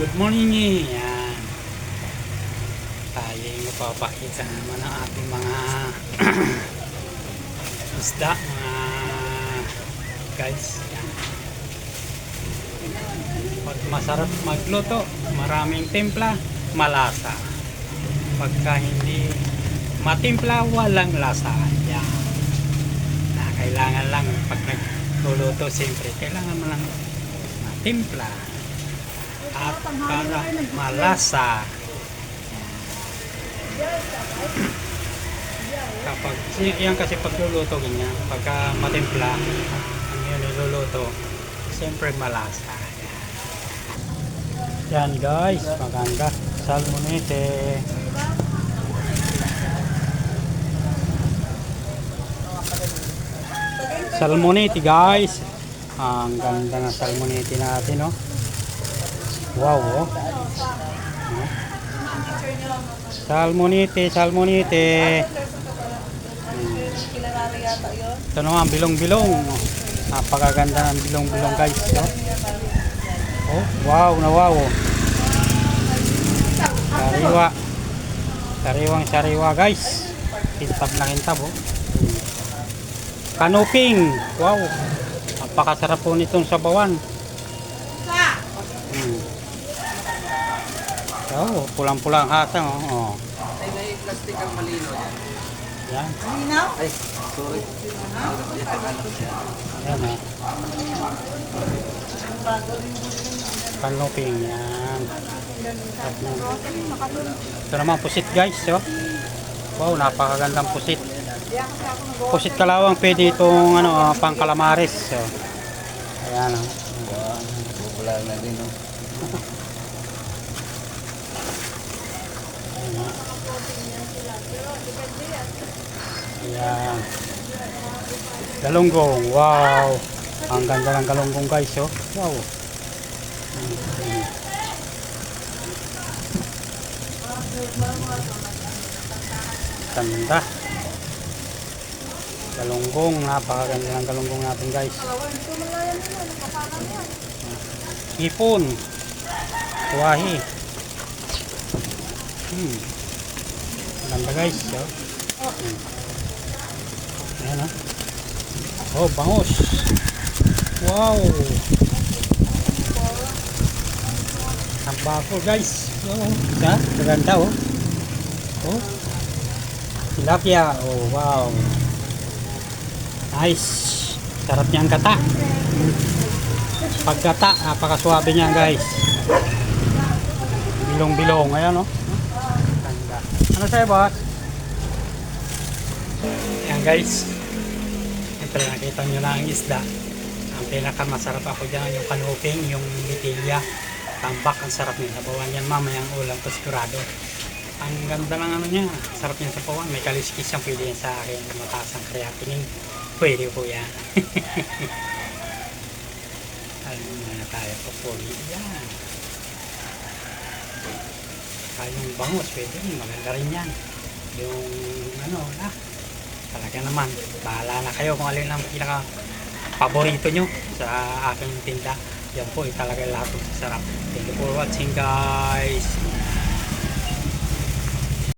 good morning eh. Yan. Tayo yung mapapakita naman ang ating mga isda, mga guys. Yan. Pag masarap magluto, maraming timpla, malasa. Pagka hindi matimpla, walang lasa. Yan. Kailangan lang pag nagluluto, siyempre kailangan mo lang matimpla at para malasa. Kapag yan kasi pagluluto ganyan, pagka matimpla ang yun niluluto, siyempre malasa. Yan guys, maganda salmonete. Salmonete guys, ang ganda ng salmonete natin, no? Wow, oh. Salmonete. Ito naman, bilong-bilong. Napakaganda ng bilong-bilong guys, no? Oh, wow na wow. Sariwang-sariwa guys. Kintab na kintab, oh. Kanuping. Wow. Napakasarap po nitong sabawan. Oh, pulang-pulang hatang, oh. Ay, may plastic ang malino dyan. Yan. Malinaw? Ay, sorry. Yan, ha. Kanuping, yan. Ito naman pusit guys, oh. Wow, napakagandang pusit. Pusit kalawang, pwede itong ano, pang calamares. So, ayan, oh. Wala na din, no? Ayan. Galunggong, wow. Ang ganda ng galunggong guys, oh. Wow. Ganda. Galunggong, napakaganda ng galunggong natin guys. Hipon. Tuwahi. Ganda guys, oh. Ayan, oh, bangus. Wow. Ang bako guys. Oh, ganda, oh. Oh. Tilapia. Oh, wow. Nice. Sarap niyang gata. Pagkata, napakaswabe niya guys. Bilong-bilong. Ayan, oh. Ganda. Ano sa'yo, boss? Ayan guys. Siyempre nakita nyo na ang isda. Ang pinakamasarap ako dyan yung kanuping, yung bitilya, tambak. Ang sarap niya. Sabawan yan mamayang ulam to sigurado. Ang ganda ng ano niya. Sarap niya sa pawan. May kaliskis yan. Pwede yan sa akin. Mataas ang creatinine. Pwede po yan. Alam mo na tayo po po. Yan. Yung bangus. Pwede rin. Maganda rin yan. Yung ano na. Talaga naman, bahala na kayo kung alin ang pinaka paborito nyo sa aking tinda. Yan po, talaga lahat ng sarap. Thank you for watching guys.